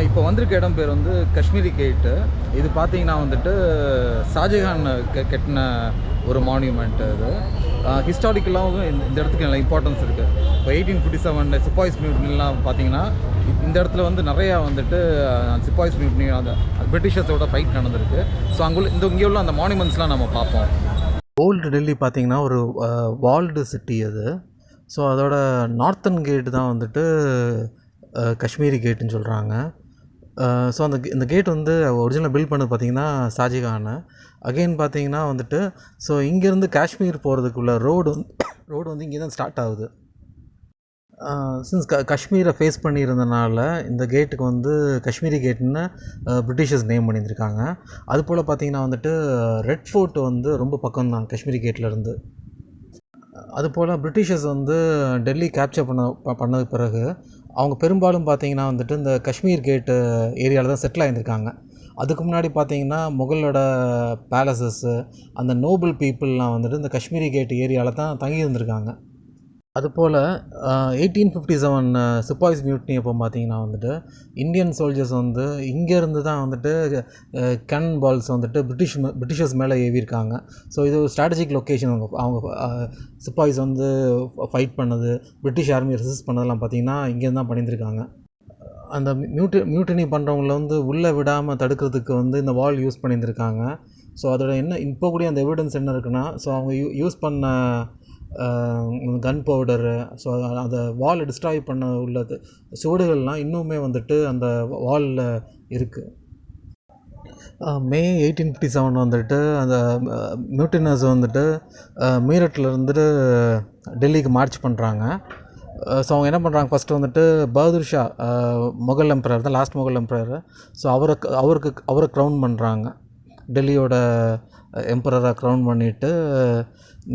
இப்போ வந்திருக்க இடம் பேர் வந்து காஷ்மீரி கேட்டு. இது பார்த்தீங்கன்னா வந்துட்டு ஷாஜஹான் கட்டின ஒரு மான்யூமெண்ட் இது. ஹிஸ்டாரிக்கலாகவும் இந்த இடத்துக்கு நல்ல இம்பார்ட்டன்ஸ் இருக்குது. இப்போ 1857 சிப்பாய்ஸ் மியூட்னிலாம் பார்த்தீங்கன்னா இந்த இடத்துல வந்து நிறையா வந்துட்டு சிப்பாய்ஸ் மியூட்னி அந்த பிரிட்டிஷர்ஸோட ஃபைட் நடந்திருக்கு. ஸோ இங்கே உள்ள அந்த மான்யூமெண்ட்ஸ்லாம் நம்ம பார்ப்போம். ஓல்டு டெல்லி பார்த்திங்கன்னா ஒரு வால்டு சிட்டி அது. ஸோ அதோட நார்த்தன் கேட்டு தான் வந்துட்டு காஷ்மீரி கேட்டுன்னு சொல்கிறாங்க. ஸோ இந்த கேட் வந்து ஒரிஜினலாக பில்ட் பண்ணது பார்த்திங்கன்னா ஷாஜஹான். அகெயின் பார்த்திங்கன்னா வந்துட்டு ஸோ இங்கேருந்து காஷ்மீர் போகிறதுக்குள்ள ரோடு வந்து இங்கே தான் ஸ்டார்ட் ஆகுது. சின்ஸ் காஷ்மீரை ஃபேஸ் பண்ணியிருந்தனால இந்த கேட்டுக்கு வந்து காஷ்மீரி கேட்டுன்னு பிரிட்டிஷர்ஸ் நேம் பண்ணியிருந்திருக்காங்க. அதுபோல் பார்த்திங்கன்னா வந்துட்டு ரெட் ஃபோர்ட் வந்து ரொம்ப பக்கம்தான் காஷ்மீரி கேட்லேருந்து. அதுபோல் பிரிட்டிஷர்ஸ் வந்து டெல்லி கேப்சர் பண்ணதுக்கு பிறகு அவங்க பெரும்பாலும் பார்த்திங்கன்னா வந்துட்டு இந்த காஷ்மீர் கேட்டு ஏரியாவில் தான் செட்டில் ஆகியிருந்திருக்காங்க. அதுக்கு முன்னாடி பார்த்திங்கன்னா முகலோட பேலசஸ்ஸு அந்த நோபல் பீப்புளெலாம் வந்துட்டு இந்த காஷ்மீரி கேட் ஏரியாவில் தான் தங்கி இருந்திருக்காங்க. அதுபோல் 1857 சிப்பாய்ஸ் மியூட்னி அப்போ பார்த்திங்கன்னா வந்துட்டு இந்தியன் சோல்ஜர்ஸ் வந்து இங்கேருந்து தான் வந்துட்டு கேனன்பால்ஸ் வந்துட்டு பிரிட்டிஷர்ஸ் மேலே ஏவியிருக்காங்க. ஸோ இது ஒரு ஸ்ட்ராட்டஜிக் லொக்கேஷன். அவங்க சிப்பாய்ஸ் வந்து ஃபைட் பண்ணது, பிரிட்டிஷ் ஆர்மி ரெசிஸ்ட் பண்ணதெல்லாம் பார்த்திங்கன்னா இங்கேருந்து தான் பண்ணியிருந்திருக்காங்க. அந்த மியூட்டினி பண்ணுறவங்கள வந்து உள்ளே விடாமல் தடுக்கிறதுக்கு வந்து இந்த வால் யூஸ் பண்ணியிருந்திருக்காங்க. ஸோ அதோட இப்போ கூட அந்த எவிடன்ஸ் என்ன இருக்குன்னா, ஸோ அவங்க யூஸ் பண்ண கன் பவுடரு, ஸோ அந்த வால் டிஸ்ட்ராய் பண்ண உள்ளது சுவடுகள்லாம் இன்னுமே வந்துட்டு அந்த வாலில் இருக்குது. மே 1857 வந்துட்டு அந்த மியூட்டினர்ஸ் வந்துட்டு மீரட்டில் இருந்துட்டு டெல்லிக்கு மார்ச் பண்ணுறாங்க. ஸோ அவங்க என்ன பண்ணுறாங்க, ஃபஸ்ட்டு வந்துட்டு பகதூர் ஷா முகல் எம்பரர் தான், லாஸ்ட் முகல் எம்பரர். ஸோ அவரை க்ரௌன் பண்ணுறாங்க, டெல்லியோட எம்பரராக க்ரௌன் பண்ணிவிட்டு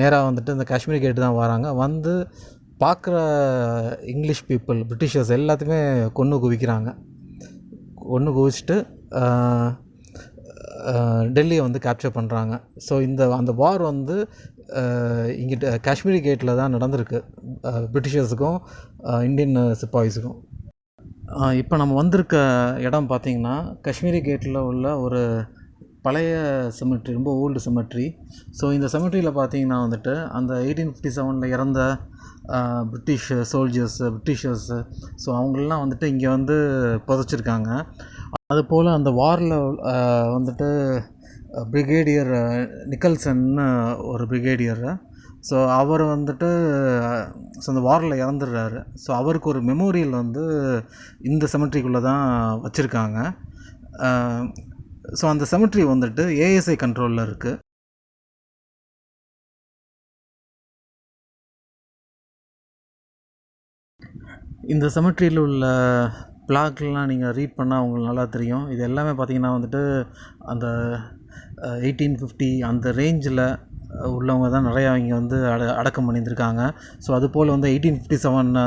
நேராக வந்துட்டு இந்த காஷ்மீரி கேட்டு தான் வராங்க. வந்து பார்க்குற இங்கிலீஷ் பீப்புள் பிரிட்டிஷர்ஸ் எல்லாத்தையுமே கொன்று குவிச்சிட்டு டெல்லியை வந்து கேப்சர் பண்ணுறாங்க. ஸோ அந்த வார் வந்து இங்கிட்ட காஷ்மீரி கேட்டில் தான் நடந்திருக்கு, பிரிட்டிஷர்ஸுக்கும் இந்தியன் சிப்பாய்ஸுக்கும். இப்போ நம்ம வந்திருக்க இடம் பார்த்திங்கன்னா காஷ்மீரி கேட்டில் உள்ள ஒரு பழைய செமெட்ரி, ரொம்ப ஓல்டு செமெட்ரி. ஸோ இந்த செமெட்ரியில் பார்த்திங்கன்னா வந்துட்டு அந்த 1857 இறந்த பிரிட்டிஷ் பிரிட்டிஷர்ஸு ஸோ அவங்களெலாம் வந்துட்டு இங்கே வந்து புதைச்சிருக்காங்க. அதுபோல் அந்த வாரில் வந்துட்டு பிரிகேடியர் நிக்கல்சன்னு ஒரு பிரிகேடியர். ஸோ அவர் வந்துட்டு ஸோ அந்த வாரில் இறந்துடுறாரு. ஸோ அவருக்கு ஒரு மெமோரியல் வந்து இந்த செமெட்ரிக்குள்ளே தான் வச்சுருக்காங்க. ஸோ அந்த செமெட்ரி வந்துட்டு ஏஎஸ்ஐ கண்ட்ரோலில் இருக்குது. இந்த செமெட்ரியில் உள்ள பிளாக்லாம் நீங்கள் ரீட் பண்ணால் உங்களுக்கு நல்லா தெரியும். இது எல்லாமே பார்த்திங்கன்னா வந்துட்டு அந்த 1850 அந்த ரேஞ்சில் உள்ளவங்க தான் நிறையா இங்கே வந்து அடக்கம் பண்ணியிருந்திருக்காங்க. ஸோ அதுபோல் வந்து 1857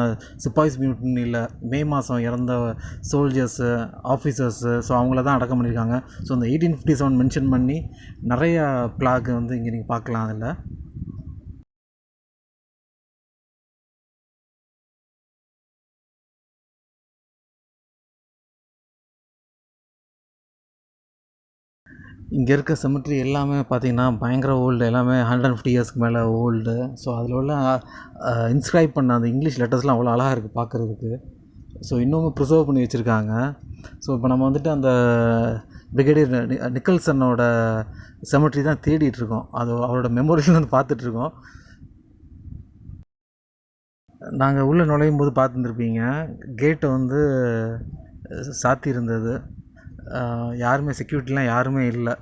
சிப்பாய்ஸ் மியூட்டினியில் மே மாதம் இறந்த சோல்ஜர்ஸு, ஆஃபீஸர்ஸு, ஸோ அவங்கள தான் அடக்கம் பண்ணியிருக்காங்க. ஸோ அந்த 1857 மென்ஷன் பண்ணி நிறையா பிளாக் வந்து இங்கே நீங்கள் பார்க்கலாம். அதில் இங்கே இருக்க செமெட்ரி எல்லாமே பார்த்திங்கன்னா பயங்கர ஓல்டு, எல்லாமே 150 இயர்ஸ்க்கு மேலே ஓல்டு. ஸோ அதில் உள்ள இன்ஸ்கிரைப் பண்ண அந்த இங்கிலீஷ் லெட்டர்ஸ்லாம் அவ்வளோ அழகாக இருக்குது பார்க்குறதுக்கு. ஸோ இன்னமும் ப்ரிசர்வ் பண்ணி வச்சுருக்காங்க. ஸோ இப்போ நம்ம வந்துட்டு அந்த பிரிகேடியர் நிக்கல்சனோட செமெட்ரி தான் தேடிட்டுருக்கோம். அது அவரோட மெமோரியல் வந்து பார்த்துட்ருக்கோம். நாங்கள் உள்ளே நுழையும் போது பார்த்துருந்துருப்பீங்க, கேட்டை வந்து சாத்தி இருந்தது. யாருமே செக்யூரிட்டிலாம் யாருமே இல்லை.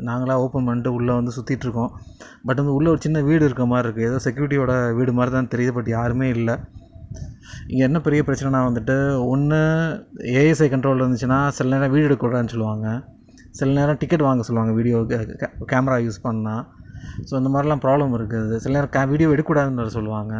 நாங்களாக ஓப்பன் பண்ணிட்டு உள்ளே வந்து சுற்றிட்டுருக்கோம். பட் வந்து உள்ளே ஒரு சின்ன வீடு இருக்க மாதிரி இருக்குது, ஏதோ செக்யூரிட்டியோட வீடு மாதிரி தான் தெரியுது. பட் யாருமே இல்லை. இங்கே என்ன பெரிய பிரச்சனைனா வந்துட்டு, ஒன்று ஏஎஸ்ஐ கண்ட்ரோலில் இருந்துச்சுன்னா சில நேரம் வீடியோ எடுக்கக்கூடாதுன்னு சொல்லுவாங்க, சில நேரம் டிக்கெட் வாங்க சொல்லுவாங்க வீடியோ கேமரா யூஸ் பண்ணால். ஸோ இந்த மாதிரிலாம் ப்ராப்ளம் இருக்குது. சில நேரம் வீடியோ எடுக்கக்கூடாதுன்னு சொல்லுவாங்க.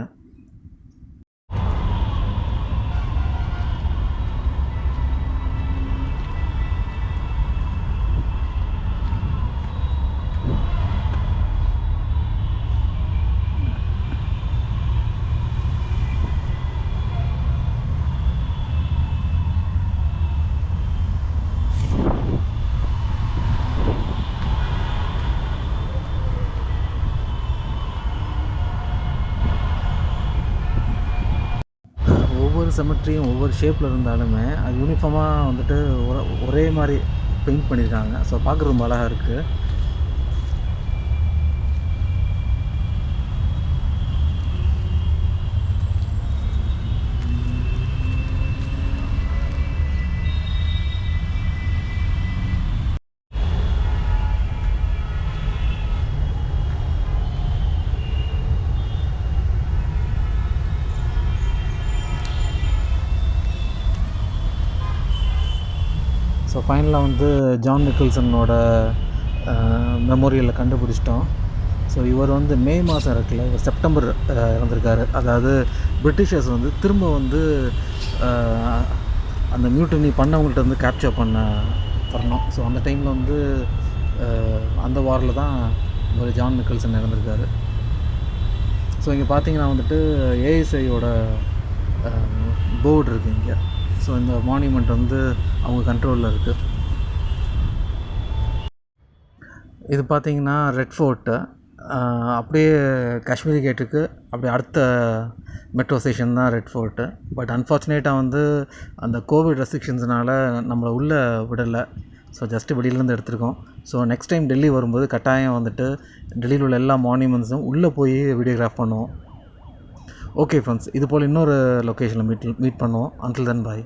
செமெட்ரியும் ஒவ்வொரு ஷேப்பில் இருந்தாலுமே அது யூனிஃபார்மாக வந்துட்டு ஒரே மாதிரி பெயிண்ட் பண்ணியிருக்காங்க. ஸோ பார்க்குறது ரொம்ப அழகாக இருக்குது. ஸோ ஃபைனலாக வந்து ஜான் நிக்கல்சனோட மெமோரியலை கண்டுபிடிச்சிட்டோம். ஸோ இவர் வந்து மே மாதம் இருக்குல்ல, இவர் செப்டம்பர் இறந்துருக்காரு. அதாவது பிரிட்டிஷர்ஸ் வந்து திரும்ப வந்து அந்த மியூட்டினி பண்ணவங்கள்ட்ட வந்து கேப்சர் பண்ண தரணும். ஸோ அந்த டைமில் வந்து அந்த வாரில் தான் இவர் ஜான் நிக்கல்சன் இறந்துருக்காரு. ஸோ இங்கே பார்த்தீங்கன்னா வந்துட்டு ஏஎஸ்ஐயோட போர்டு இருக்குது இங்கே. ஸோ இந்த மான்யூமெண்ட் வந்து அவங்க கண்ட்ரோலில் இருக்குது. இது பார்த்திங்கன்னா ரெட் ஃபோர்ட்டு, அப்படியே காஷ்மீரி கேட்டுக்கு அப்படியே அடுத்த மெட்ரோ ஸ்டேஷன் தான் ரெட் ஃபோர்ட்டு. பட் அன்ஃபார்ச்சுனேட்டாக வந்து அந்த கோவிட் ரெஸ்ட்ரிக்ஷன்ஸ்னால் நம்மளை உள்ளே விடலை. ஸோ ஜஸ்ட்டு வெளியிலேருந்து எடுத்திருக்கோம். ஸோ நெக்ஸ்ட் டைம் டெல்லி வரும்போது கட்டாயம் வந்துட்டு டெல்லியில் உள்ள எல்லா மான்யூமெண்ட்ஸும் உள்ளே போய் வீடியோகிராஃப் பண்ணுவோம். ஓகே ஃப்ரெண்ட்ஸ், இது போல் இன்னொரு லொக்கேஷனில் மீட் பண்ணுவோம். அன்டில் தென் பாய்.